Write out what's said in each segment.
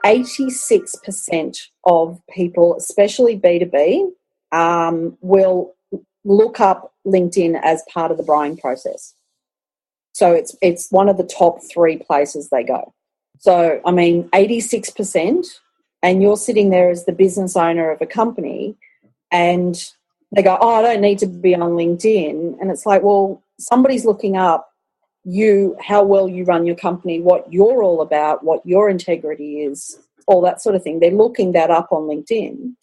86% of people, especially B2B, will look up LinkedIn as part of the buying process. So it's one of the top 3 places they go. So, 86%, and you're sitting there as the business owner of a company, and they go, I don't need to be on LinkedIn. And it's like, well, somebody's looking up you, how well you run your company, what you're all about, what your integrity is, all that sort of thing. They're looking that up on LinkedIn.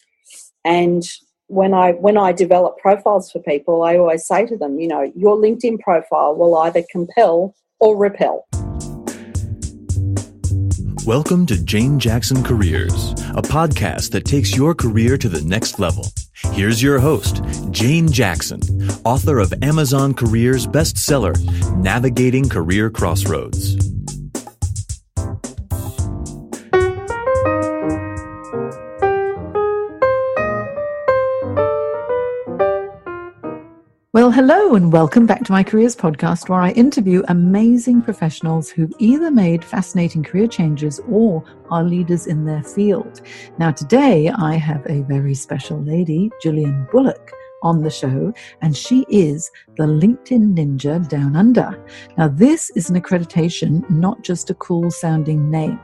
And when I develop profiles for people, I always say to them, your LinkedIn profile will either compel or repel. Welcome to Jane Jackson Careers, a podcast that takes your career to the next level. Here's your host, Jane Jackson, author of Amazon Careers bestseller, Navigating Career Crossroads. Well, hello and welcome back to my Careers podcast, where I interview amazing professionals who've either made fascinating career changes or are leaders in their field. Now, today I have a very special lady, Jillian Bullock, on the show, and she is the LinkedIn Ninja DownUnder. Now, this is an accreditation, not just a cool sounding name.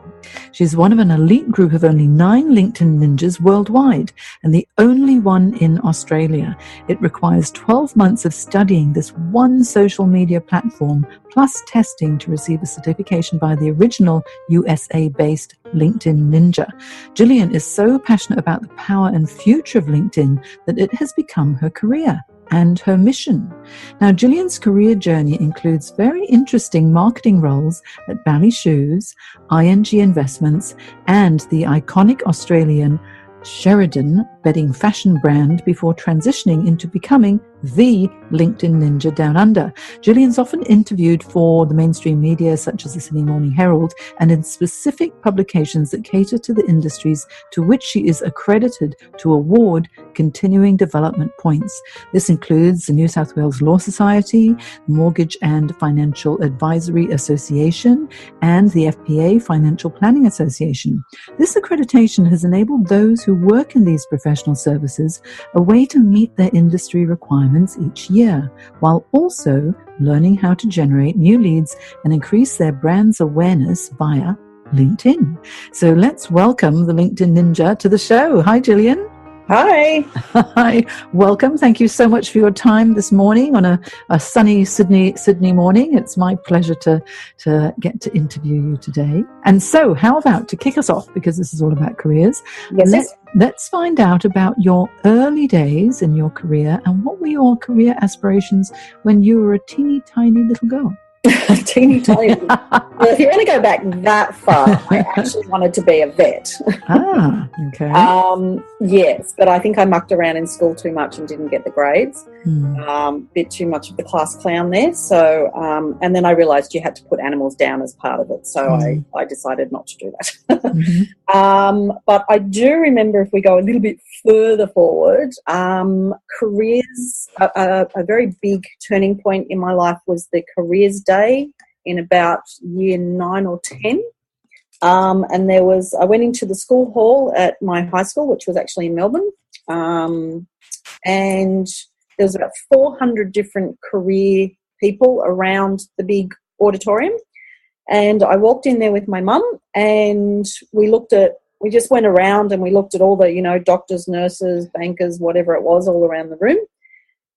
She's one of an elite group of only 9 LinkedIn Ninjas worldwide, and the only one in Australia. It requires 12 months of studying this one social media platform, plus testing to receive a certification by the original USA-based LinkedIn Ninja. Jillian is so passionate about the power and future of LinkedIn that it has become her career and her mission. Now, Jillian's career journey includes very interesting marketing roles at Bally Shoes, ING Investments, and the iconic Australian Sheridan bedding fashion brand before transitioning into becoming the LinkedIn Ninja DownUnder. Jillian's often interviewed for the mainstream media such as the Sydney Morning Herald and in specific publications that cater to the industries to which she is accredited to award continuing development points. This includes the New South Wales Law Society, Mortgage and Financial Advisory Association, and the FPA Financial Planning Association. This accreditation has enabled those who work in these professional services a way to meet their industry requirements each year, while also learning how to generate new leads and increase their brand's awareness via LinkedIn. So let's welcome the LinkedIn Ninja to the show. Hi, Jillian. Hi. Hi. Welcome. Thank you so much for your time this morning on a sunny Sydney morning. It's my pleasure to get to interview you today. And so how about to kick us off, because this is all about careers, let's find out about your early days in your career and what were your career aspirations when you were a teeny tiny little girl? Teeny tiny. Well, if you're going to go back that far, I actually wanted to be a vet. Ah, okay. Yes, but I think I mucked around in school too much and didn't get the grades. Bit too much of the class clown there. So, and then I realised you had to put animals down as part of it. So I decided not to do that. But I do remember, if we go a little bit further forward, careers, a very big turning point in my life was the careers day in about year 9 or 10. And I went into the school hall at my high school, which was actually in Melbourne. And there was about 400 different career people around the big auditorium. And I walked in there with my mum, and we just went around and we looked at all the, doctors, nurses, bankers, whatever it was, all around the room.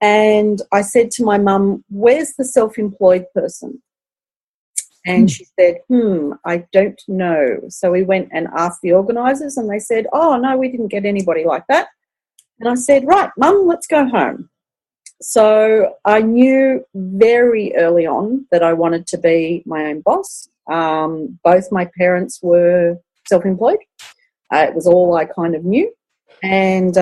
And I said to my mum, where's the self-employed person? And she said, I don't know. So we went and asked the organisers, and they said, oh, no, we didn't get anybody like that. And I said, right, Mum, let's go home. So I knew very early on that I wanted to be my own boss. Both my parents were self-employed. It was all I kind of knew. And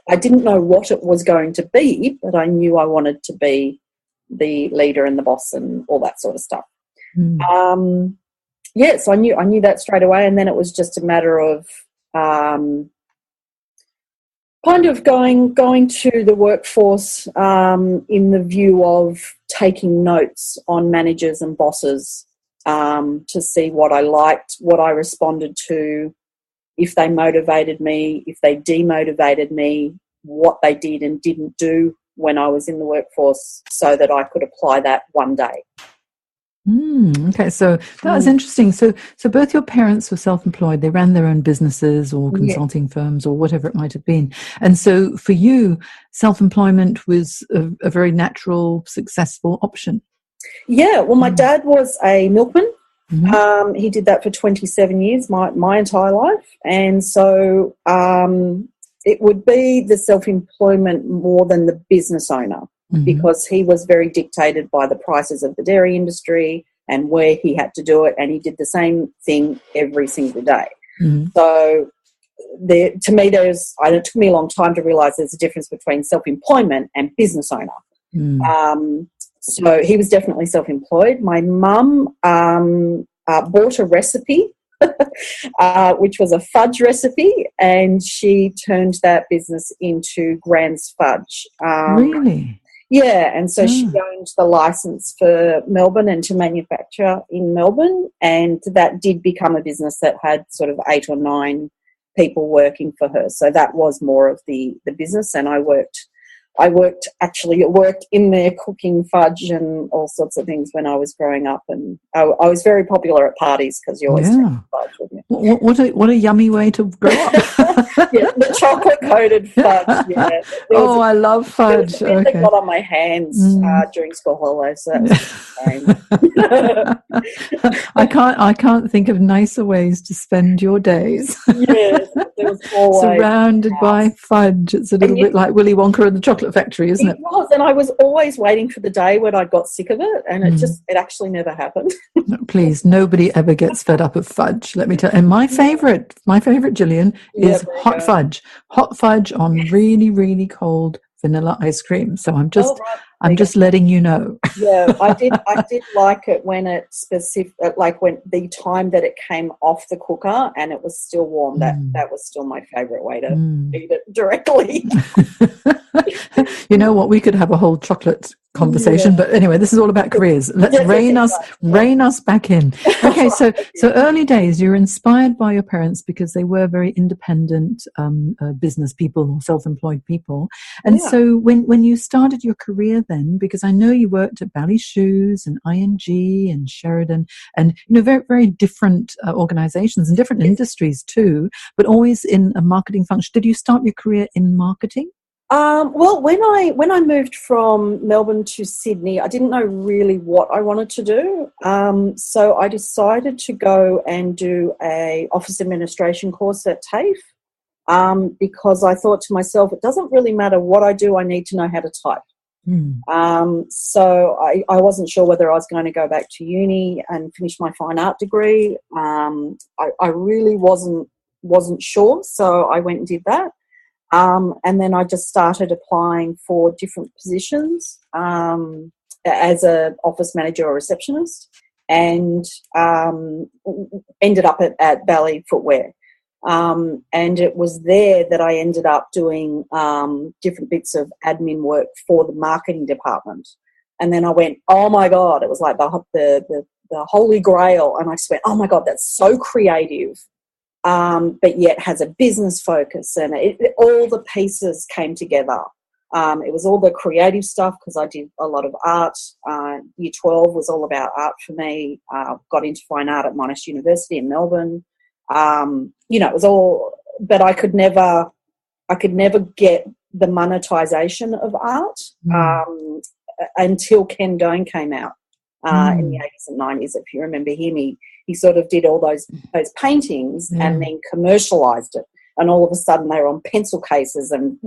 I didn't know what it was going to be, but I knew I wanted to be the leader and the boss and all that sort of stuff. So I knew that straight away, and then it was just a matter of kind of going to the workforce in the view of taking notes on managers and bosses to see what I liked, what I responded to, if they motivated me, if they demotivated me, what they did and didn't do when I was in the workforce, so that I could apply that one day. Okay, so that was interesting. So both your parents were self-employed. They ran their own businesses or consulting firms or whatever it might have been. And so for you, self-employment was a very natural, successful option. Yeah, well, my dad was a milkman. Mm-hmm. He did that for 27 years, my entire life. And so it would be the self-employment more than the business owner, because he was very dictated by the prices of the dairy industry and where he had to do it, and he did the same thing every single day. So it took me a long time to realise there's a difference between self-employment and business owner. So he was definitely self-employed. My mum bought a recipe, which was a fudge recipe, and she turned that business into Grand's Fudge. Really? Yeah, and so she owned the license for Melbourne and to manufacture in Melbourne, and that did become a business that had sort of 8 or 9 people working for her. So that was more of the business, and I worked in there cooking fudge and all sorts of things when I was growing up, and I was very popular at parties because you always take fudge with you. What a yummy way to grow up. Yeah, the chocolate-coated fudge, yeah. I love fudge. There was a bit that got on my hands during school holidays, so that was I can't think of nicer ways to spend your days. Yes, there was always surrounded by fudge. It's a little bit like Willy Wonka and the Chocolate Factory, isn't it? It was, and I was always waiting for the day when I got sick of it, and it actually never happened. No, please, nobody ever gets fed up of fudge, let me tell you. And my favourite, Jillian, is hot fudge. Hot fudge on really, really cold vanilla ice cream. So I'm just letting you know. Yeah, I did like it when it when the time that it came off the cooker and it was still warm. That was still my favourite way to eat it directly. You know what? We could have a whole chocolate conversation, but anyway, this is all about careers. Let's rein us back in. Okay, so early days, you were inspired by your parents because they were very independent business people or self-employed people, and so when you started your career, then, because I know you worked at Bally Shoes and ING and Sheridan, and very very different organisations and different industries too, but always in a marketing function. Did you start your career in marketing? Well, when I moved from Melbourne to Sydney, I didn't know really what I wanted to do. So I decided to go and do a office administration course at TAFE, because I thought to myself, it doesn't really matter what I do, I need to know how to type. So I wasn't sure whether I was going to go back to uni and finish my fine art degree. I really wasn't sure, so I went and did that. And then I just started applying for different positions as an office manager or receptionist, and ended up at Bally Footwear. And it was there that I ended up doing different bits of admin work for the marketing department. And then I went, oh my God, it was like the holy grail. And I just went, oh my God, that's so creative. But yet has a business focus, and all the pieces came together. It was all the creative stuff because I did a lot of art. Year 12 was all about art for me. Got into fine art at Monash University in Melbourne. It was all, but I could never get the monetization of art until Ken Doan came out in the 80s and 90s. If you remember him, he sort of did all those paintings and then commercialised it. And all of a sudden they were on pencil cases and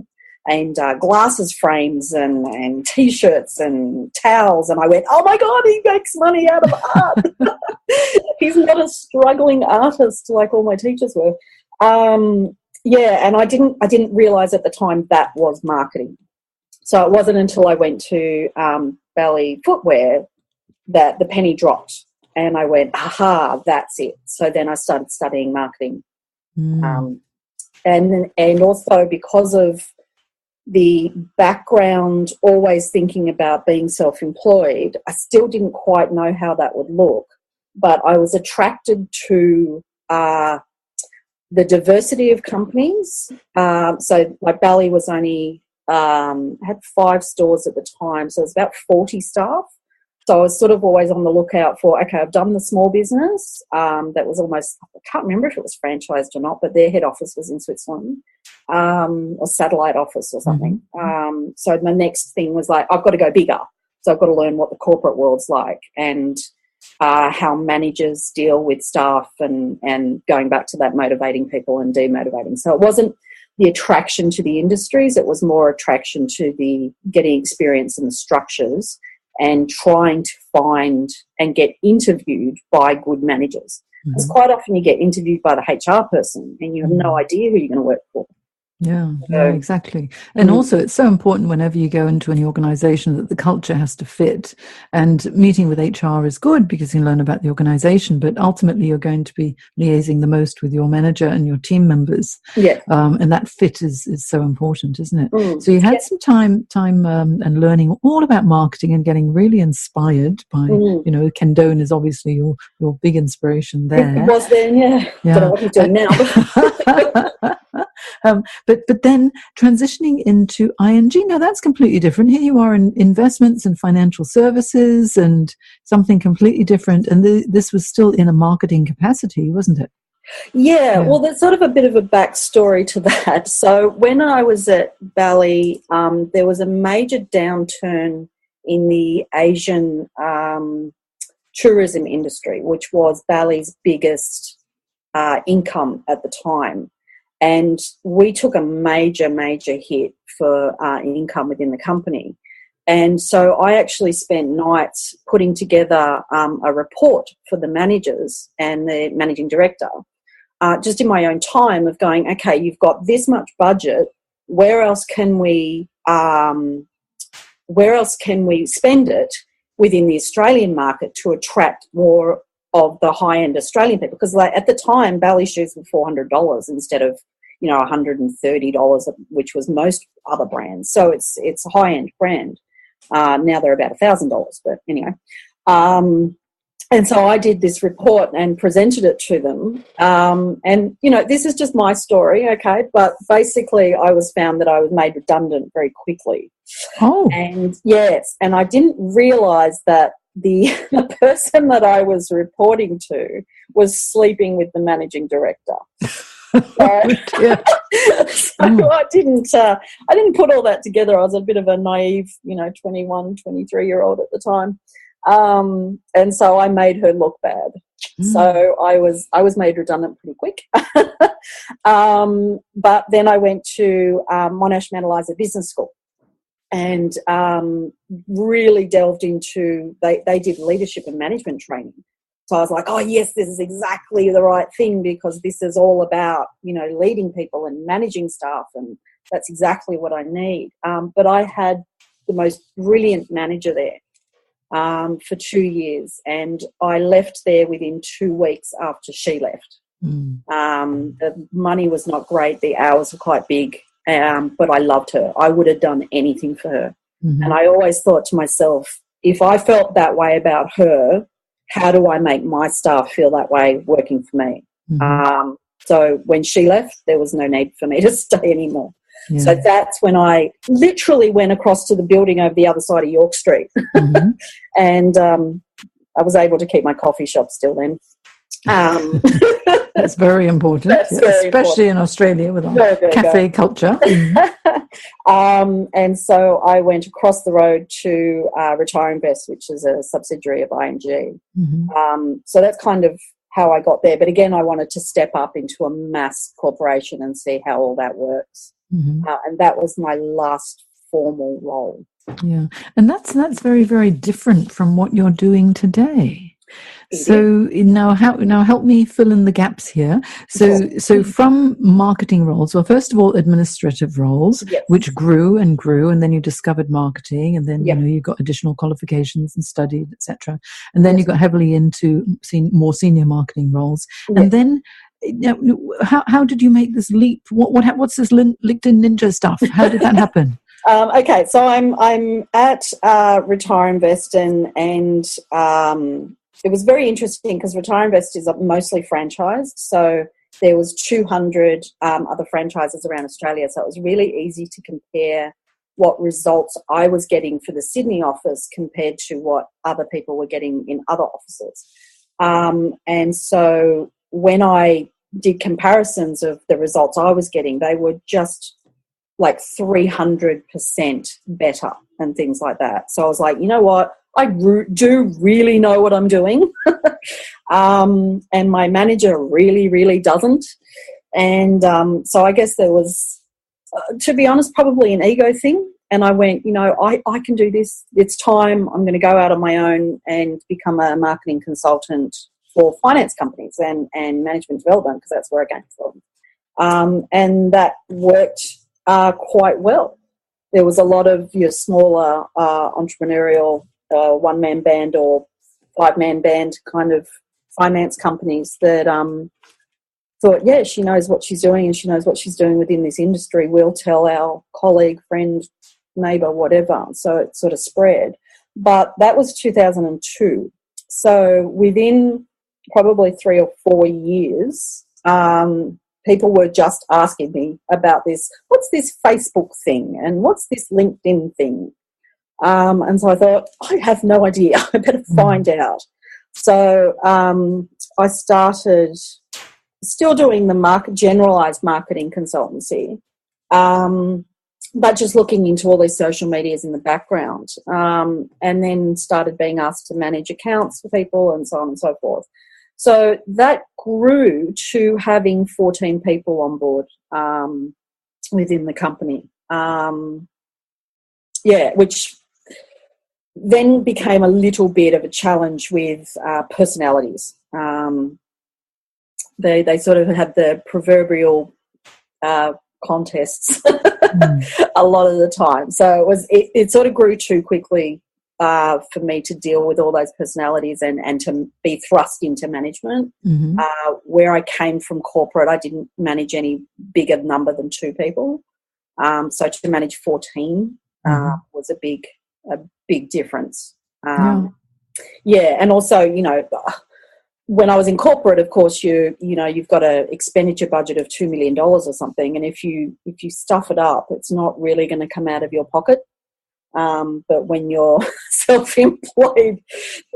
glasses frames and T-shirts and towels. And I went, oh, my God, he makes money out of art. He's not a struggling artist like all my teachers were. And I didn't realise at the time that was marketing. So it wasn't until I went to Bally Footwear that the penny dropped. And I went, aha, that's it. So then I started studying marketing. And also because of the background, always thinking about being self-employed, I still didn't quite know how that would look. but I was attracted to the diversity of companies. So like Bally was only had 5 stores at the time, so it was about 40 staff. So I was sort of always on the lookout for, okay, I've done the small business. That was almost, I can't remember if it was franchised or not, but their head office was in Switzerland, or satellite office or something. So my next thing was like, I've got to go bigger. So I've got to learn what the corporate world's like and how managers deal with staff and going back to that motivating people and demotivating. So it wasn't the attraction to the industries, it was more attraction to the getting experience in the structures and trying to find and get interviewed by good managers. Because quite often you get interviewed by the HR person and you have no idea who you're going to work for. Yeah, exactly. And also it's so important whenever you go into any organization that the culture has to fit. And meeting with HR is good because you learn about the organization, but ultimately you're going to be liaising the most with your manager and your team members. Yeah. And that fit is so important, isn't it? So you had some time and learning all about marketing and getting really inspired by, you know, Ken Doan is obviously your big inspiration there. It was then, yeah. Don't know what he's doing now. But then transitioning into ING, now that's completely different. Here you are in investments and financial services and something completely different. And this was still in a marketing capacity, wasn't it? Yeah, well, there's sort of a bit of a backstory to that. So when I was at Bally, there was a major downturn in the Asian tourism industry, which was Bally's biggest income at the time. And we took a major hit for income within the company. And so I actually spent nights putting together a report for the managers and the managing director, just in my own time of going, okay, you've got this much budget. Where else can we spend it within the Australian market to attract more of the high-end Australian people? Because like at the time, Bally shoes were $400 instead of, you know, $130, which was most other brands. So it's a high-end brand. Now they're about $1,000, but anyway. And so I did this report and presented it to them. And, you know, this is just my story, okay? But basically I was found that I was made redundant very quickly. Oh. And, yes, and I didn't realise that the person that I was reporting to was sleeping with the managing director. So I didn't put all that together. I was a bit of a naive, 21, 23-year-old at the time. And so I made her look bad. So I was made redundant pretty quick. But then I went to Monash Manalizer Business School and really delved into, they did leadership and management training. So I was like, oh, yes, this is exactly the right thing because this is all about, leading people and managing staff, and that's exactly what I need. But I had the most brilliant manager there for 2 years, and I left there within 2 weeks after she left. The money was not great. The hours were quite big, but I loved her. I would have done anything for her. And I always thought to myself, if I felt that way about her, how do I make my staff feel that way working for me? So when she left, there was no need for me to stay anymore. Yeah. So that's when I literally went across to the building over the other side of York Street. And I was able to keep my coffee shop still then. That's very important, especially in Australia with our cafe culture. And so I went across the road to Retire Invest, which is a subsidiary of ING. So that's kind of how I got there. But again, I wanted to step up into a mass corporation and see how all that works. And that was my last formal role. Yeah, and that's very, very different from what you're doing today. So now help me fill in the gaps here. So from marketing roles, well, first of all, administrative roles, which grew, and then you discovered marketing, and then you got additional qualifications and studied, etc. And then you got heavily into more senior marketing roles, and then. How did you make this leap? What's this LinkedIn Ninja stuff? How did that happen? Okay, so I'm at Retire Invest and it was very interesting because RetireInvest is mostly franchised. So there was 200 other franchises around Australia. So it was really easy to compare what results I was getting for the Sydney office compared to what other people were getting in other offices. And so when I did comparisons of the results I was getting, they were just like 300% better and things like that. So I was like, you know what? I do really know what I'm doing. And my manager really, really doesn't. And so I guess there was, to be honest, probably an ego thing. And I went, you know, I can do this. It's time. I'm going to go out on my own and become a marketing consultant for finance companies and management development, because that's where I came from. And that worked quite well. There was a lot of your smaller entrepreneurial one-man band or five-man band kind of finance companies that thought, yeah, she knows what she's doing and she knows what she's doing within this industry. We'll tell our colleague, friend, neighbour, whatever. So it sort of spread. But that was 2002. So within probably 3 or 4 years, people were just asking me about this. What's this Facebook thing? And what's this LinkedIn thing? And so I thought, I have no idea. I better find out. So I started still doing the generalised marketing consultancy, but just looking into all these social medias in the background, and then started being asked to manage accounts for people and so on and so forth. So that grew to having 14 people on board within the company. Which then became a little bit of a challenge with personalities. They sort of had the proverbial contests a lot of the time. So it sort of grew too quickly for me to deal with all those personalities and to be thrust into management. Where I came from corporate, I didn't manage any bigger number than 2 people. So to manage 14 was a big difference. And also, you know, when I was in corporate, of course, you've got an expenditure budget of $2 million or something, and if you stuff it up, it's not really going to come out of your pocket. But when you're self-employed,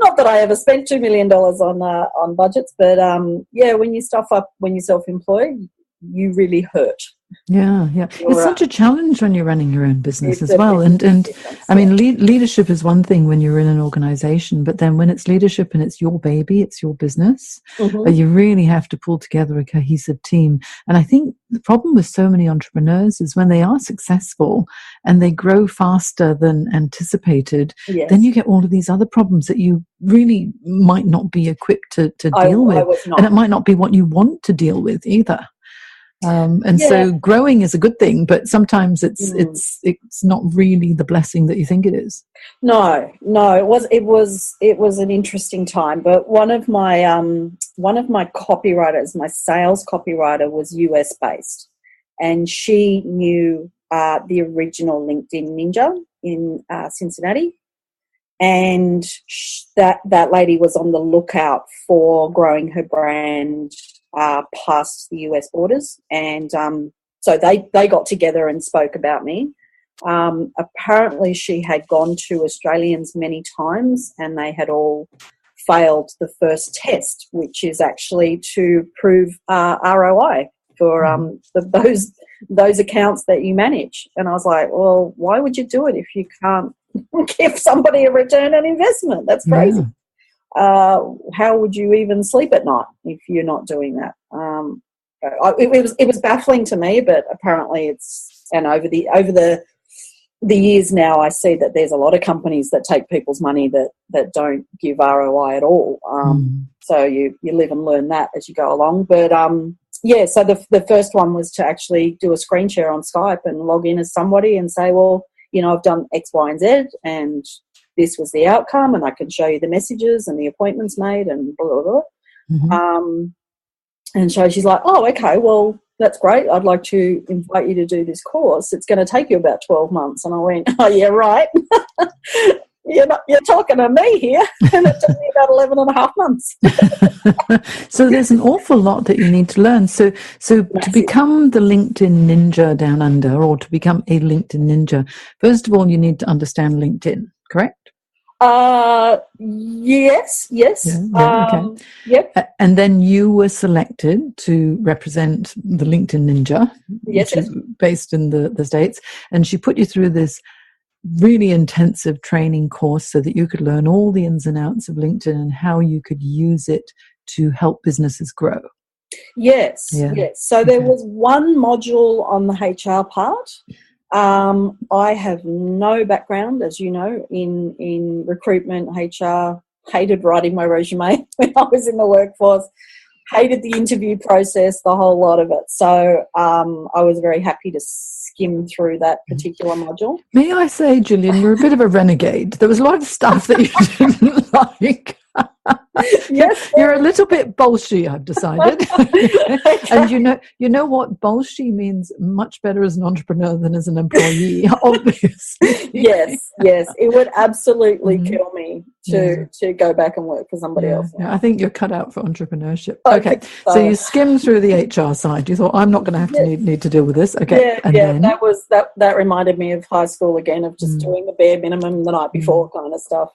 not that I ever spent $2 million on budgets, but when you stuff up, when you're self-employed, you really hurt. Yeah. It's such a challenge when you're running your own business as well. And I mean, leadership is one thing when you're in an organization, but then when it's leadership and it's your baby, it's your business, you really have to pull together a cohesive team. And I think the problem with so many entrepreneurs is when they are successful and they grow faster than anticipated, then you get all of these other problems that you really might not be equipped to deal with. And it might not be what you want to deal with either. So growing is a good thing, but sometimes it's not really the blessing that you think it is. No, it was an interesting time. But one of my copywriters, my sales copywriter, was US based, and she knew the original LinkedIn ninja in Cincinnati, and that lady was on the lookout for growing her brand past the US borders, and so they got together and spoke about me. Apparently she had gone to Australians many times and they had all failed the first test, which is actually to prove ROI for those accounts that you manage. And I was like, well, why would you do it if you can't give somebody a return on investment? That's crazy. How would you even sleep at night if you're not doing that? It was baffling to me, but apparently over the years now, I see that there's a lot of companies that take people's money that don't give ROI at all. So you live and learn that as you go along. But so the first one was to actually do a screen share on Skype and log in as somebody and say, well, you know, I've done X, Y, and Z, and this was the outcome, and I can show you the messages and the appointments made and blah, blah, blah. And so she's like, oh, okay, well, that's great. I'd like to invite you to do this course. It's going to take you about 12 months. And I went, oh, yeah, right. you're talking to me here. And it took me about 11 and a half months. So there's an awful lot that you need to learn. So to become the LinkedIn ninja down under, or to become a LinkedIn ninja, first of all, you need to understand LinkedIn, correct? Yes. Okay. Yep. And then you were selected to represent the LinkedIn Ninja, which is based in the States. And she put you through this really intensive training course so that you could learn all the ins and outs of LinkedIn and how you could use it to help businesses grow. Yes. So there was one module on the HR part. I have no background, as you know, in recruitment, HR, hated writing my resume when I was in the workforce, hated the interview process, the whole lot of it. So I was very happy to skim through that particular module. May I say, Jillian, you're a bit of a renegade. There was a lot of stuff that you didn't like. Yes, you're a little bit bolshy, I've decided. And you know what? Bolshy means much better as an entrepreneur than as an employee, obviously. Yes. It would absolutely kill me to go back and work for somebody else. Yeah, I think you're cut out for entrepreneurship. Okay, so you skimmed through the HR side. You thought, I'm not going to have to need to deal with this. Okay, then? that reminded me of high school again, of just doing the bare minimum the night before kind of stuff.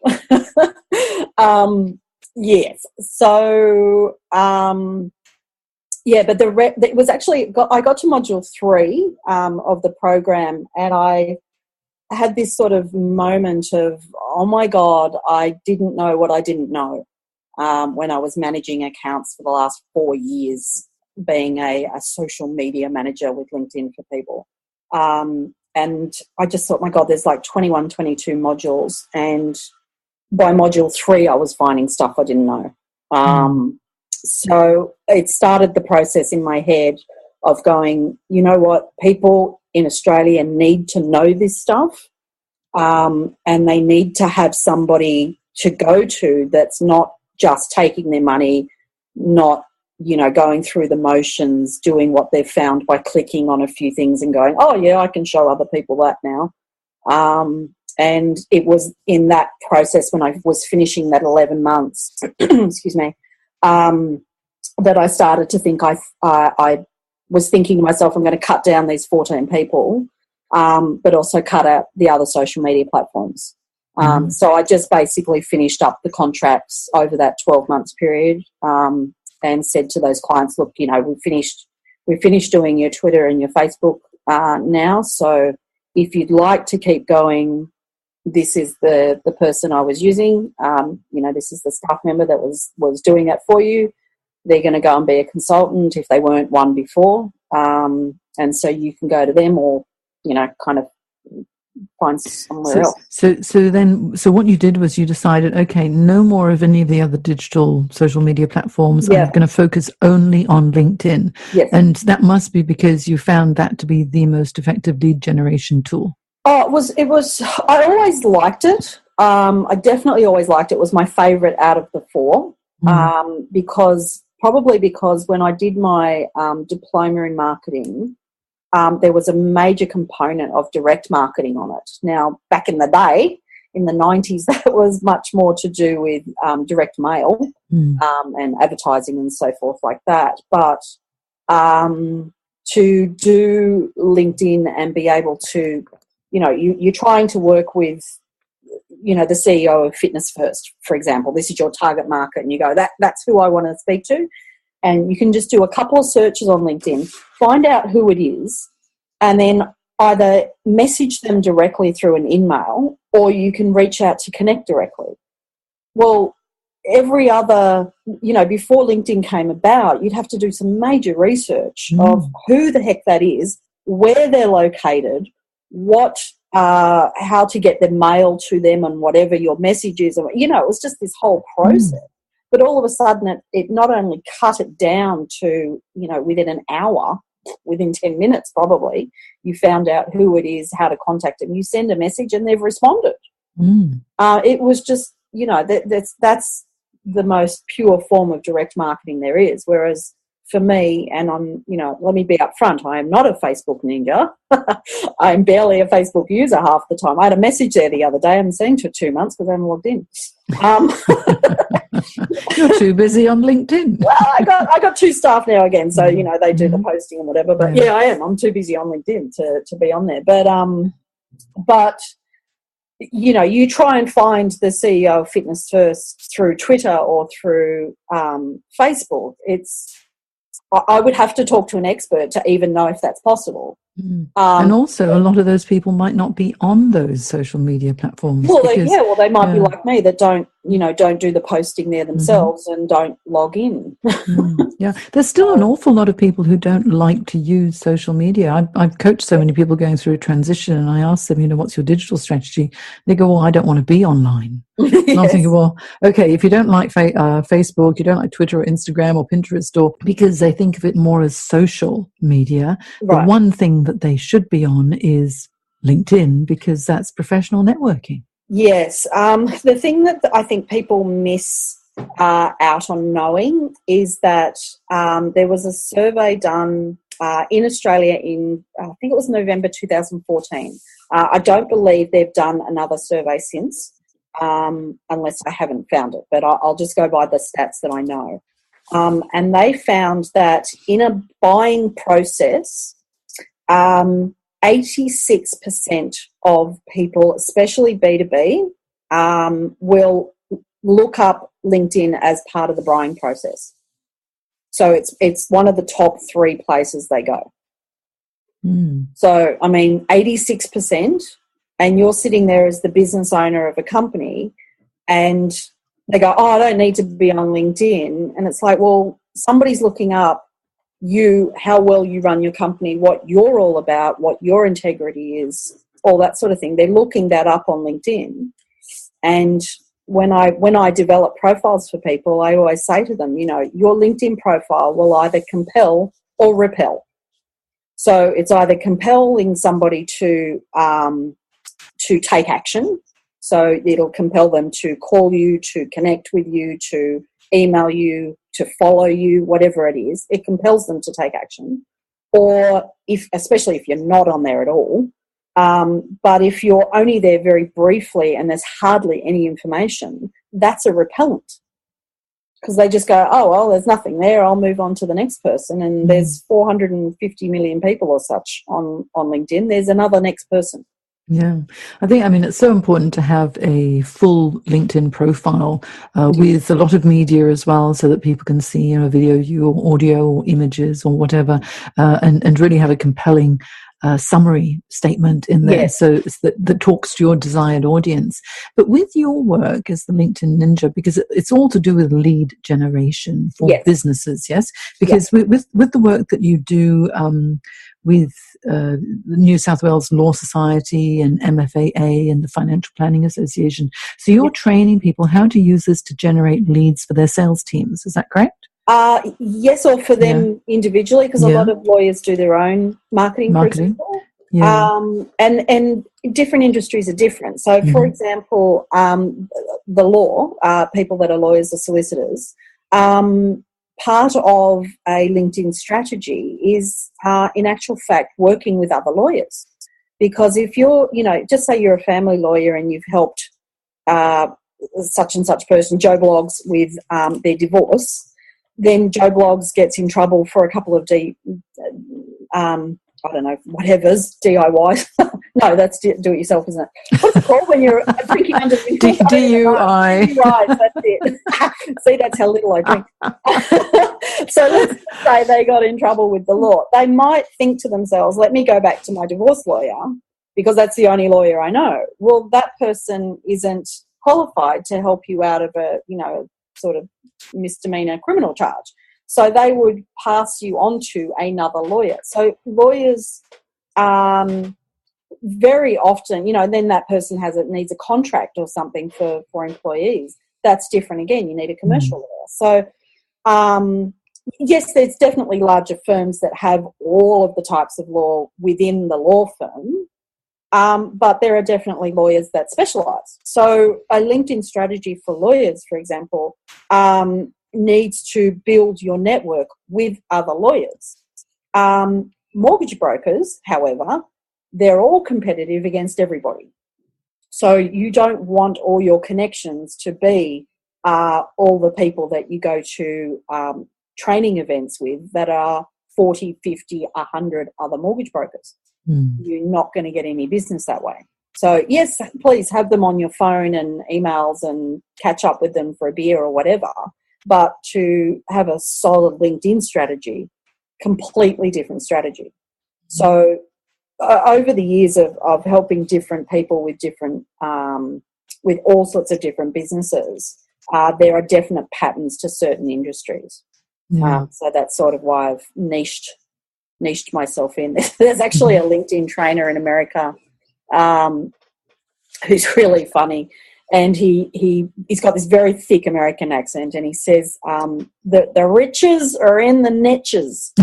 Yes. So, but it was actually, I got to module 3 of the program, and I had this sort of moment of, oh my God, I didn't know what I didn't know when I was managing accounts for the last 4 years, being a social media manager with LinkedIn for People. And I just thought, my God, there's like 21, 22 modules, and by module 3, I was finding stuff I didn't know. So it started the process in my head of going, you know what, people in Australia need to know this stuff, and they need to have somebody to go to that's not just taking their money, not, going through the motions, doing what they've found by clicking on a few things and going, oh, yeah, I can show other people that now. And it was in that process, when I was finishing that 11 months, excuse me, that I started to think I was thinking to myself, I'm going to cut down these 14 people, but also cut out the other social media platforms. So I just basically finished up the contracts over that 12 months period, and said to those clients, look, we finished doing your Twitter and your Facebook now. So if you'd like to keep going, this is the person I was using. This is the staff member that was doing that for you. They're going to go and be a consultant if they weren't one before. And so you can go to them, or, kind of find somewhere else. So what you did was you decided, okay, no more of any of the other digital social media platforms. I'm going to focus only on LinkedIn. Yes. And that must be because you found that to be the most effective lead generation tool. Oh, it was, I always liked it. I definitely always liked it. It was my favourite out of the 4, because when I did my diploma in marketing, there was a major component of direct marketing on it. Now, back in the day, in the 90s, that was much more to do with direct mail and advertising and so forth like that. But to do LinkedIn and be able to, you're trying to work with, the CEO of Fitness First, for example. This is your target market, and you go, that's who I want to speak to. And you can just do a couple of searches on LinkedIn, find out who it is, and then either message them directly through an email, or you can reach out to connect directly. Well, every other, before LinkedIn came about, you'd have to do some major research of who the heck that is, where they're located, how to get the mail to them, and whatever your message is. It was just this whole process. But all of a sudden, it not only cut it down to, within an hour, within 10 minutes probably, you found out who it is, how to contact them. You send a message and they've responded. It was just, that's the most pure form of direct marketing there is. Whereas for me, and let me be upfront, I am not a Facebook ninja. I'm barely a Facebook user half the time. I had a message there the other day. I haven't seen it for 2 months because I haven't logged in. You're too busy on LinkedIn. Well, I got 2 staff now again, so they do the posting and whatever. But yeah, I am. I'm too busy on LinkedIn to be on there. But you try and find the CEO of Fitness First through Twitter or through Facebook. I would have to talk to an expert to even know if that's possible. And also, a lot of those people might not be on those social media platforms. Well, they might be like me that don't do the posting there themselves and don't log in. Yeah, there's still an awful lot of people who don't like to use social media. I've coached so many people going through a transition, and I ask them, what's your digital strategy? They go, well, I don't want to be online. Yes. And I'm thinking, well, okay, if you don't like Facebook, you don't like Twitter or Instagram or Pinterest, or because they think of it more as social media, right. The one thing that they should be on is LinkedIn, because that's professional networking. Yes. The thing that I think people miss out on knowing is that there was a survey done in Australia in, I think it was November 2014. I don't believe they've done another survey since, unless I haven't found it, but I'll just go by the stats that I know. And they found that in a buying process, 86% of people, especially B2B, will look up LinkedIn as part of the buying process. So it's one of the top 3 places they go. So, 86%, and you're sitting there as the business owner of a company, and they go, I don't need to be on LinkedIn. And it's like, well, somebody's looking up you, how well you run your company, what you're all about, what your integrity is, all that sort of thing. They're looking that up on LinkedIn. And when I develop profiles for people, I always say to them, your LinkedIn profile will either compel or repel. So it's either compelling somebody to take action. So it'll compel them to call you, to connect with you, to email you, to follow you, whatever it is. It compels them to take action. Or especially if you're not on there at all. But if you're only there very briefly and there's hardly any information, that's a repellent. Because they just go, oh, well, there's nothing there, I'll move on to the next person. And there's 450 million people or such on LinkedIn. There's another next person. Yeah, it's so important to have a full LinkedIn profile with a lot of media as well, so that people can see, video, or audio, or images, or whatever, and really have a compelling summary statement in there, yes. So that talks to your desired audience. But with your work as the LinkedIn Ninja, because it's all to do with lead generation for yes. businesses, yes? Because yes. with the work that you do with the New South Wales Law Society and MFAA and the Financial Planning Association, so you're yes. training people how to use this to generate leads for their sales teams, is that correct? Yes, or for them individually, because a lot of lawyers do their own marketing. For example. Yeah. And different industries are different. So, for example, the law, people that are lawyers or solicitors, part of a LinkedIn strategy is, in actual fact, working with other lawyers. Because if you're, just say you're a family lawyer and you've helped such and such person, Joe Bloggs, with their divorce, then Joe Bloggs gets in trouble for a couple of whatever's DIY. No, that's do-it-yourself, isn't it? What's it called when you're drinking under the DUI. Right, that's it. See, that's how little I drink. So let's say they got in trouble with the law. They might think to themselves, let me go back to my divorce lawyer because that's the only lawyer I know. Well, that person isn't qualified to help you out of a, sort of misdemeanor criminal charge. So they would pass you on to another lawyer. So lawyers very often, then that person needs a contract or something for employees. That's different again. You need a commercial lawyer. So yes, there's definitely larger firms that have all of the types of law within the law firm. But there are definitely lawyers that specialise. So a LinkedIn strategy for lawyers, for example, needs to build your network with other lawyers. Mortgage brokers, however, they're all competitive against everybody. So you don't want all your connections to be all the people that you go to training events with that are 40, 50, 100 other mortgage brokers. You're not going to get any business that way. So, yes, please have them on your phone and emails and catch up with them for a beer or whatever. But to have a solid LinkedIn strategy, completely different strategy. So over the years of helping different people with different, with all sorts of different businesses, there are definite patterns to certain industries. So that's sort of why I've niched myself in. There's actually a LinkedIn trainer in America who's really funny, and he's got this very thick American accent, and he says the riches are in the niches.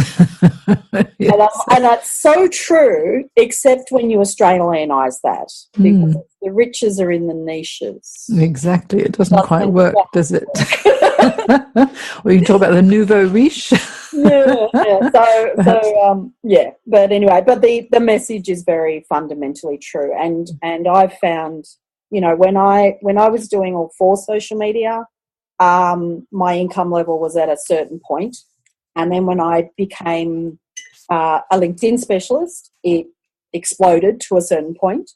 Yes. And that's so true, except when you Australianise that, because the riches are in the niches. Exactly. It doesn't quite work, does it? Or you can talk about the nouveau riche. Yeah. But anyway, but the message is very fundamentally true, and I've found, you know, when I was doing all for social media, my income level was at a certain point, and then when I became a LinkedIn specialist, it exploded to a certain point.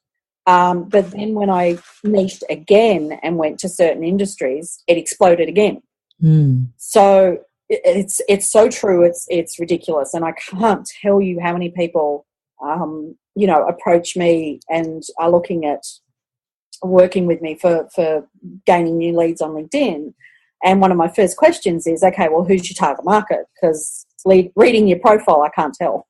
But then when I niched again and went to certain industries, it exploded again. So it's so true. It's ridiculous, and I can't tell you how many people, you know, approach me and are looking at working with me for gaining new leads on LinkedIn. And one of my first questions is, okay, well, who's your target market? Because reading your profile, I can't tell,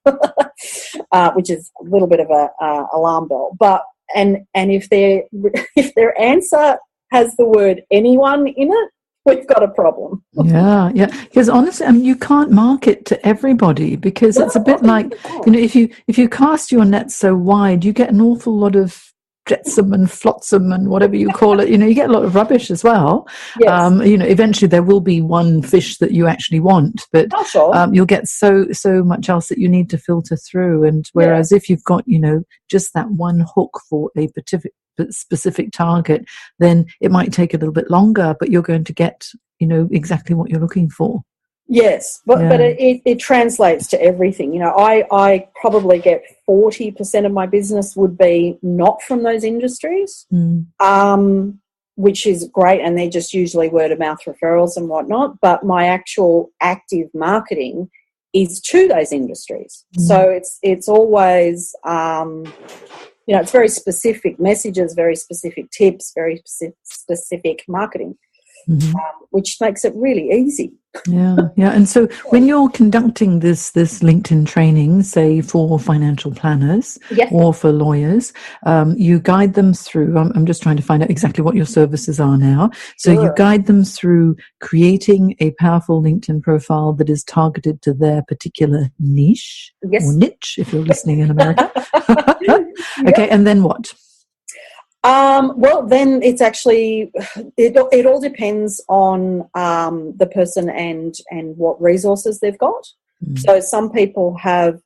which is a little bit of a alarm bell. But and if their answer has the word anyone in it, we've got a problem. Yeah. Because honestly, I mean, you can't market to everybody, because it's a bit like, you know, if you cast your net so wide, you get an awful lot of jetsam and flotsam and whatever you call it. You know, you get a lot of rubbish as well. Yes. You know, eventually there will be one fish that you actually want, but you'll get so much else that you need to filter through. And whereas if you've got, you know, just that one hook for a specific target, then it might take a little bit longer, but you're going to get, you know, exactly what you're looking for. Yes, but it translates to everything. You know, I probably get 40% of my business would be not from those industries, which is great, and they're just usually word of mouth referrals and whatnot. But my actual active marketing is to those industries. So it's always, you know, it's very specific messages, very specific tips, very specific marketing, which makes it really easy. Yeah. And so when you're conducting this LinkedIn training, say for financial planners or for lawyers, you guide them through, I'm just trying to find out exactly what your services are now. So you guide them through creating a powerful LinkedIn profile that is targeted to their particular niche or niche, if you're listening in America. Okay. And then what? Well, then it's actually, it all depends on the person and what resources they've got. So some people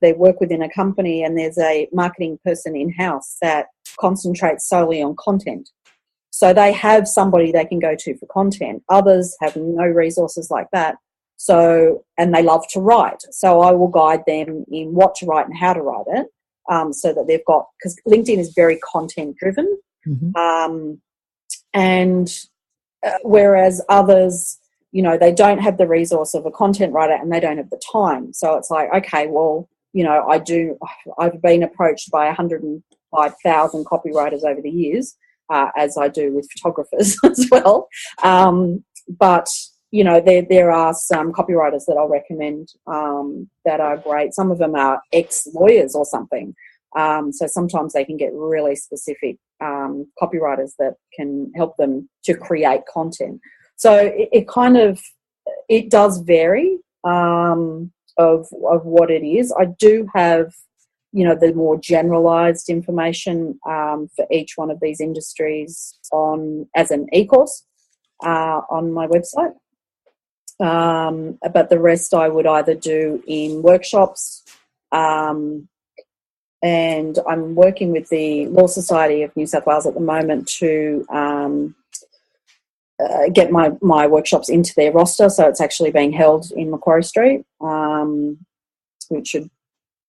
they work within a company, and there's a marketing person in-house that concentrates solely on content. So they have somebody they can go to for content. Others have no resources like that. So, and they love to write. So I will guide them in what to write and how to write it, so that they've got, because LinkedIn is very content driven. Whereas others, you know, they don't have the resource of a content writer and they don't have the time. So it's like, okay, well, you know, I've been approached by 105,000 copywriters over the years, as I do with photographers as well. But, you know, there are some copywriters that I'll recommend that are great. Some of them are ex-lawyers or something. So sometimes they can get really specific copywriters that can help them to create content. So it does vary of what it is. I do have, you know, the more generalized information for each one of these industries as an e-course on my website. But the rest I would either do in workshops, and I'm working with the Law Society of New South Wales at the moment to get my workshops into their roster. So it's actually being held in Macquarie Street, which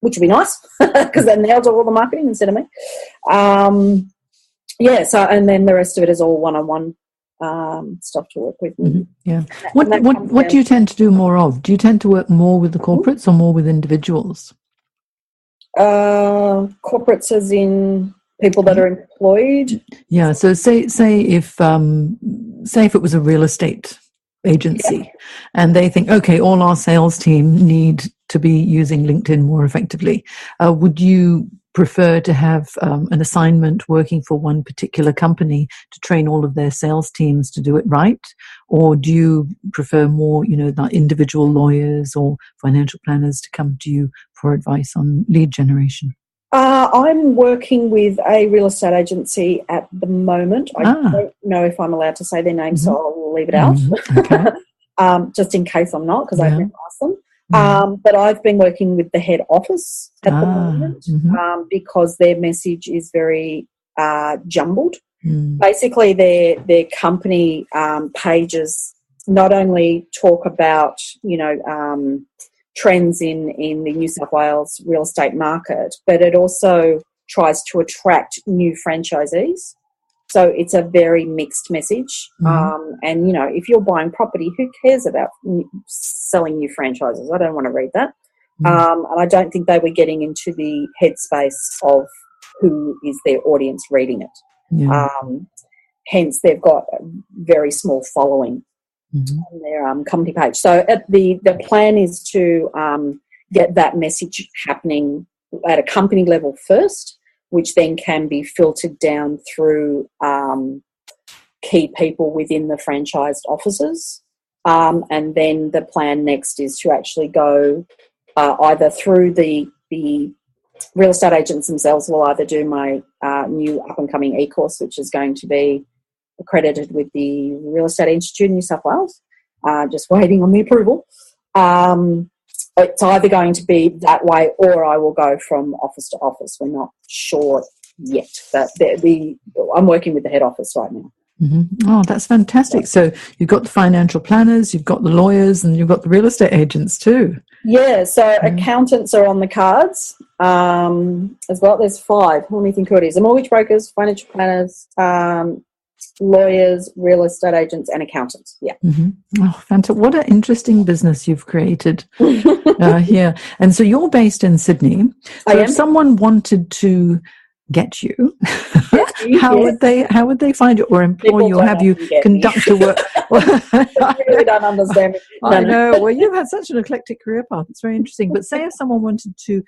would be nice because then they'll do all the marketing instead of me. So and then the rest of it is all one-on-one stuff to work with. Mm-hmm. Yeah. What do you tend to do more of? Do you tend to work more with the corporates or more with individuals? Corporates as in people that are employed. Yeah. So say if it was a real estate agency and they think, okay, all our sales team need to be using LinkedIn more effectively. Would you prefer to have an assignment working for one particular company to train all of their sales teams to do it right? Or do you prefer more, the individual lawyers or financial planners to come to you for advice on lead generation? I'm working with a real estate agency at the moment. I don't know if I'm allowed to say their name, so I'll leave it out. Okay. Just in case I'm not, because I've never asked them. But I've been working with the head office at the moment because their message is very jumbled. Basically, their company pages not only talk about, trends in the New South Wales real estate market, but it also tries to attract new franchisees. So it's a very mixed message. And, if you're buying property, who cares about selling new franchises? I don't want to read that. And I don't think they were getting into the headspace of who is their audience reading it. Yeah. Hence, they've got a very small following on their company page. So the plan is to get that message happening at a company level first, which then can be filtered down through key people within the franchised offices. And then the plan next is to actually go either through the real estate agents themselves will either do my new up-and-coming e-course, which is going to be accredited with the Real Estate Institute in New South Wales, just waiting on the approval. It's either going to be that way or I will go from office to office. We're not sure yet, but I'm working with the head office right now. Oh, that's fantastic. So you've got the financial planners, you've got the lawyers, and you've got the real estate agents too. Yeah, so accountants are on the cards as well. There's 5. Let me think who it is. The mortgage brokers, financial planners, lawyers, real estate agents, and accountants. Yeah. Oh, fantastic. What an interesting business you've created here. And so you're based in Sydney. So if someone wanted to get you, how would they find you or employ you or have you conduct a work? I really don't understand. I know. Well, you've had such an eclectic career path. It's very interesting. But say if someone wanted to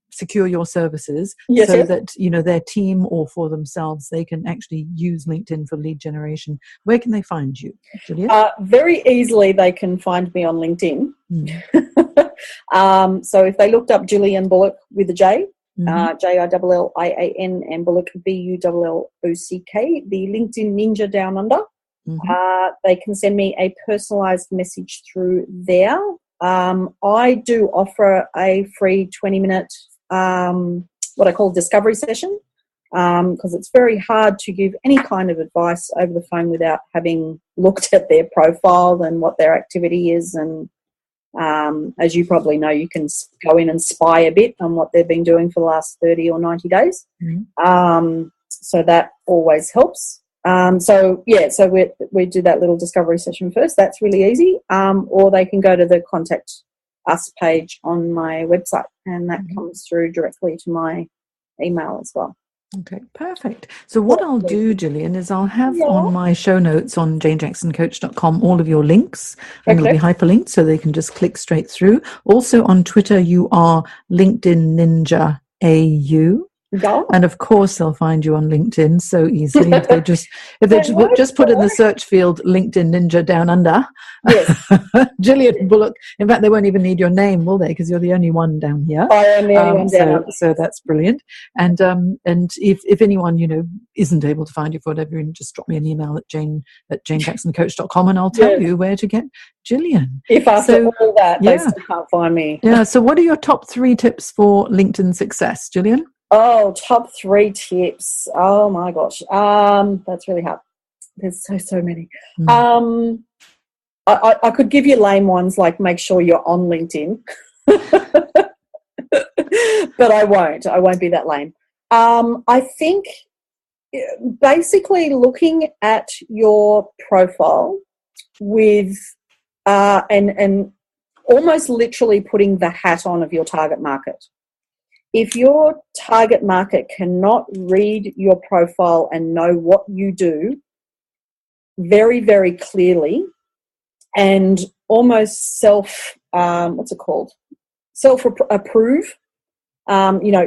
secure your services that their team or for themselves they can actually use LinkedIn for lead generation, where can they find you, Jillian? Very easily they can find me on LinkedIn. So if they looked up Jillian Bullock with a J, JILLIAN, and Bullock BULLOCK, the LinkedIn Ninja Down Under, they can send me a personalised message through there. I do offer a free 20-minute what I call discovery session, because it's very hard to give any kind of advice over the phone without having looked at their profile and what their activity is. And as you probably know, you can go in and spy a bit on what they've been doing for the last 30 or 90 days. So that always helps. So we do that little discovery session first. That's really easy. Or they can go to the Contact Us page on my website, and that comes through directly to my email as well. Okay, perfect. So what I'll do, Jillian, is I'll have on my show notes on janejacksoncoach.com all of your links, and they'll be hyperlinked so they can just click straight through. Also on Twitter, you are LinkedIn Ninja AU. Go. And of course, they'll find you on LinkedIn so easily if they just put in the search field LinkedIn Ninja Down Under. Yes. Jillian Bullock. In fact, they won't even need your name, will they? Because you're the only one down here. I am the only one down under. So that's brilliant. And if anyone isn't able to find you for whatever, just drop me an email at jane@janejacksoncoach.com, and I'll tell you where to get Jillian. If after all that they still can't find me. Yeah. So what are your top 3 tips for LinkedIn success, Jillian? Oh, top 3 tips. Oh my gosh. That's really hard. There's so many. I could give you lame ones like make sure you're on LinkedIn. But I won't be that lame. I think basically looking at your profile with and almost literally putting the hat on of your target market. If your target market cannot read your profile and know what you do very, very clearly and almost self-approve,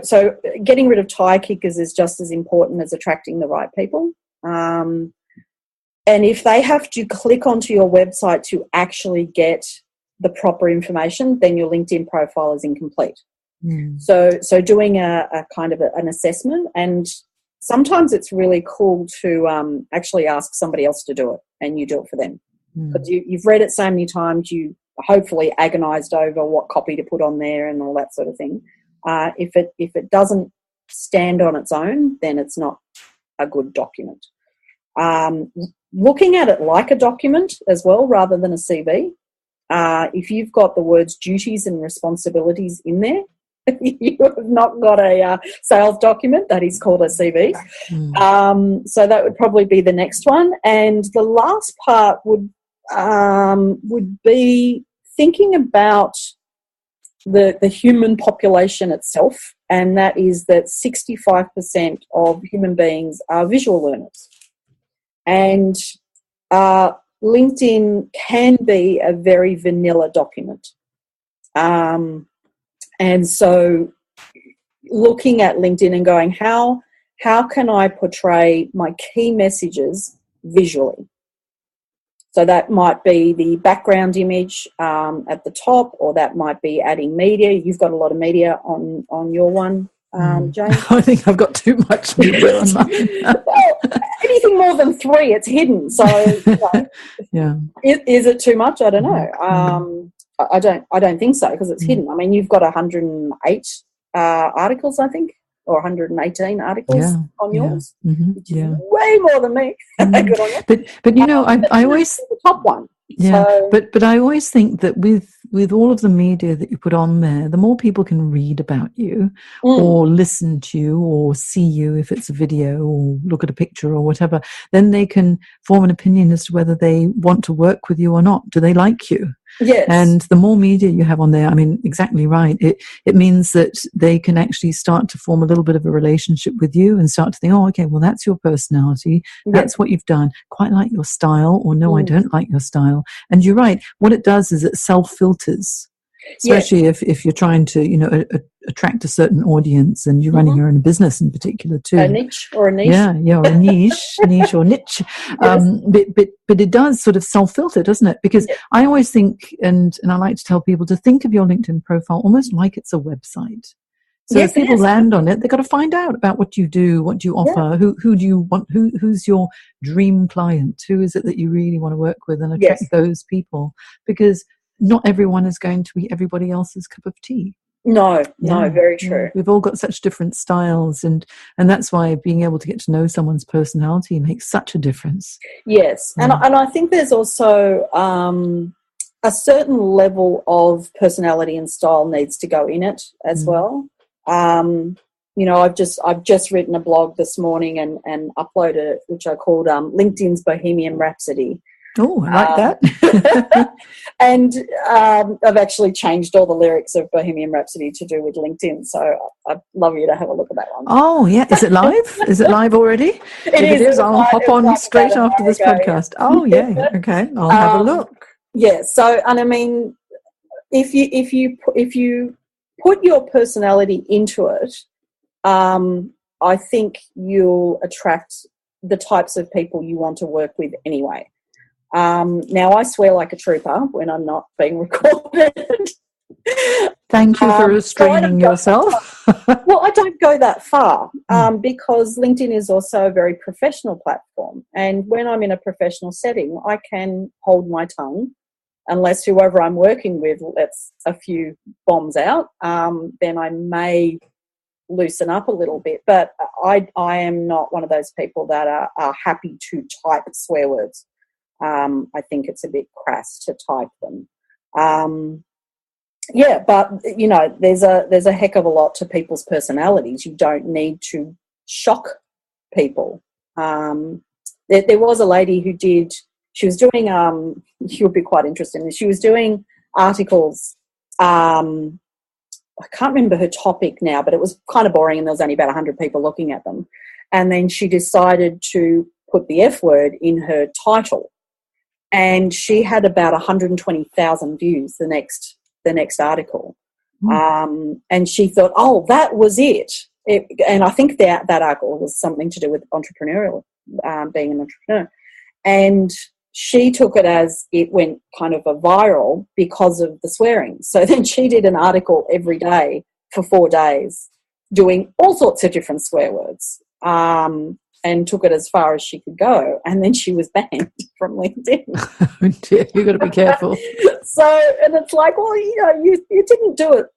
so getting rid of tire kickers is just as important as attracting the right people. And if they have to click onto your website to actually get the proper information, then your LinkedIn profile is incomplete. So doing a kind of an assessment, and sometimes it's really cool to actually ask somebody else to do it and you do it for them. Because you've read it so many times, you hopefully agonized over what copy to put on there and all that sort of thing. If it doesn't stand on its own, then it's not a good document. Looking at it like a document as well rather than a CV. If you've got the words duties and responsibilities in there, you have not got a sales document. That is called a CV. So that would probably be the next one. And the last part would be thinking about the human population itself, and that is that 65% of human beings are visual learners. And LinkedIn can be a very vanilla document. And so looking at LinkedIn and going, how can I portray my key messages visually? So that might be the background image at the top, or that might be adding media. You've got a lot of media on your one, Jane. I think I've got too much media on mine. Well, anything more than 3, it's hidden. So is it too much? I don't know. I don't think so, because it's hidden. I mean, you've got 108 articles, I think, or 118 articles on yours, which is way more than me. Good on you. But I always the top one. Yeah, so, but I always think that with all of the media that you put on there, the more people can read about you or listen to you or see you if it's a video or look at a picture or whatever, then they can form an opinion as to whether they want to work with you or not. Do they like you? Yes. And the more media you have on there, I mean, exactly right. It means that they can actually start to form a little bit of a relationship with you and start to think, oh, okay, well, that's your personality. That's what you've done. Quite like your style, or no, I don't like your style. And you're right. What it does is it self-filters, especially if you're trying to, attract a certain audience, and you're running your own business in particular too. A niche or a niche. Yeah, or a niche, or niche. But it does sort of self-filter, doesn't it? Because I always think, and I like to tell people to think of your LinkedIn profile almost like it's a website. So if people land on it, they've got to find out about what you do, what you offer, who do you want, who's your dream client, who is it that you really want to work with, and attract those people, because not everyone is going to be everybody else's cup of tea. No, very true. We've all got such different styles, and that's why being able to get to know someone's personality makes such a difference. Yes, and I think there's also a certain level of personality and style needs to go in it as well. I've just written a blog this morning and uploaded it, which I called LinkedIn's Bohemian Rhapsody. Oh, I like that. And I've actually changed all the lyrics of Bohemian Rhapsody to do with LinkedIn, so I'd love you to have a look at that one. Oh, yeah. Is it live? Is it live already? If it is, I'll hop on straight after this podcast. Oh, yeah. Okay. I'll have a look. Yeah. So, and I mean, if you put your personality into it, I think you'll attract the types of people you want to work with anyway. Now, I swear like a trooper when I'm not being recorded. Thank you for restraining yourself. Well, I don't go that far because LinkedIn is also a very professional platform. And when I'm in a professional setting, I can hold my tongue unless whoever I'm working with lets a few bombs out. Then I may loosen up a little bit. But I am not one of those people that are happy to type swear words. I think it's a bit crass to type them. Yeah, but, you know, there's a heck of a lot to people's personalities. You don't need to shock people. There was a lady who she was doing, you'll be quite interested in this, she was doing articles, I can't remember her topic now, but it was kind of boring and there was only about 100 people looking at them. And then she decided to put the F word in her title. And she had about 120,000 views the next article. And she thought, oh, that was it. And I think that article was something to do with entrepreneurial, being an entrepreneur. And she took it as it went kind of a viral because of the swearing. So then she did an article every day for 4 days doing all sorts of different swear words. And took it as far as she could go. And then she was banned from LinkedIn. Oh dear, you've got to be careful. And it's like, well, you know, you didn't do it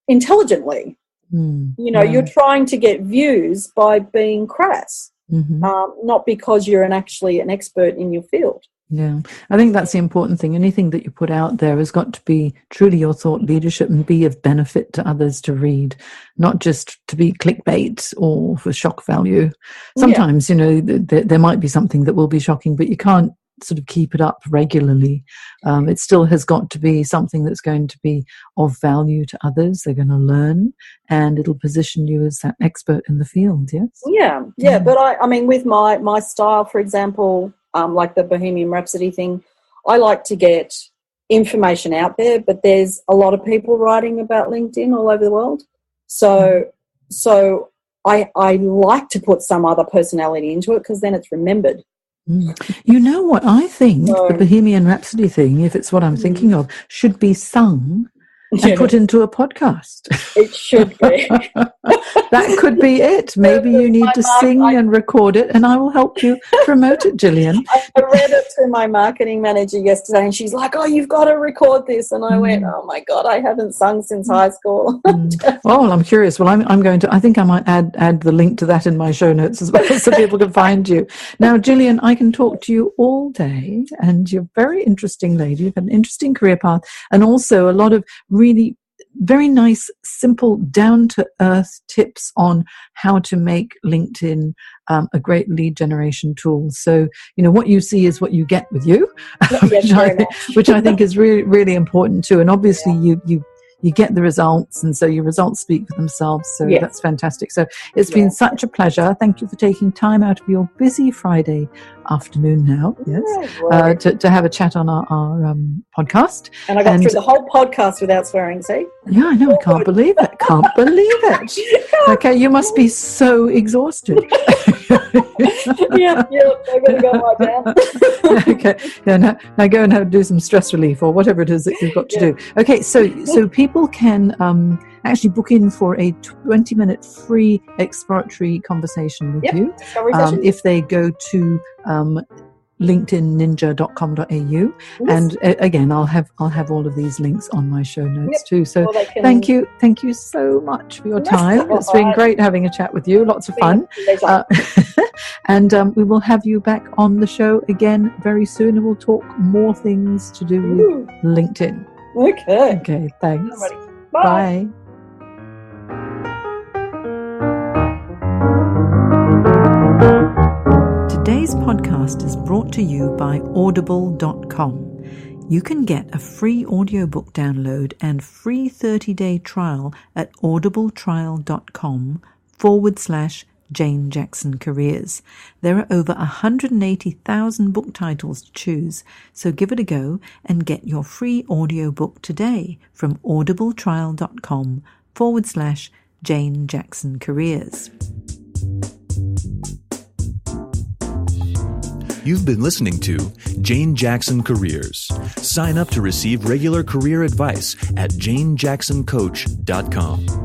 intelligently. You're trying to get views by being crass, not because you're actually an expert in your field. Yeah, I think that's the important thing. Anything that you put out there has got to be truly your thought leadership and be of benefit to others to read, not just to be clickbait or for shock value. Sometimes, there might be something that will be shocking, but you can't sort of keep it up regularly. It still has got to be something that's going to be of value to others. They're going to learn, and it'll position you as that expert in the field. Yes. Yeah. But I mean, with my style, for example. Like the Bohemian Rhapsody thing, I like to get information out there, but there's a lot of people writing about LinkedIn all over the world. So I like to put some other personality into it because then it's remembered. You know what I think? The Bohemian Rhapsody thing, if it's what I'm thinking of, should be sung and put into a podcast. It should be. That could be it. Maybe you need to sing and record it, and I will help you promote it, Jillian. I read it to my marketing manager yesterday, and she's like, oh, you've got to record this. And I went, oh, my God, I haven't sung since high school. Well, I'm curious. Well, I'm going to, I think I might add the link to that in my show notes as well so people can find you. Now, Jillian, I can talk to you all day, and you're a very interesting lady. You've had an interesting career path, and also a lot of really very nice, simple, down-to-earth tips on how to make LinkedIn a great lead generation tool. So, what you see is what you get with you, which I think is really, really important too. And obviously you get the results, and so your results speak for themselves. So that's fantastic. So it's been such a pleasure. Thank you for taking time out of your busy Friday afternoon now, to have a chat on our podcast. And I got through the whole podcast without swearing, see? Yeah, I know. I can't believe it. Can't believe it. Okay, you must be so exhausted. I'm going to go lie down. Okay, now go and do some stress relief or whatever it is that you've got to do. Okay, so people can actually book in for a 20-minute free exploratory conversation with you if they go to linkedinninja.com.au, and again I'll have all of these links on my show notes too. So thank you so much for your time. It's been great having a chat with you. Lots of fun. And we will have you back on the show again very soon, and we'll talk more things to do with LinkedIn. Okay, thanks. Bye. Today's podcast is brought to you by Audible.com. You can get a free audiobook download and free 30-day trial at audibletrial.com/Jane Jackson Careers. There are over 180,000 book titles to choose, so give it a go and get your free audiobook today from audibletrial.com/Jane Jane Jackson Careers. You've been listening to Jane Jackson Careers. Sign up to receive regular career advice at janejacksoncoach.com.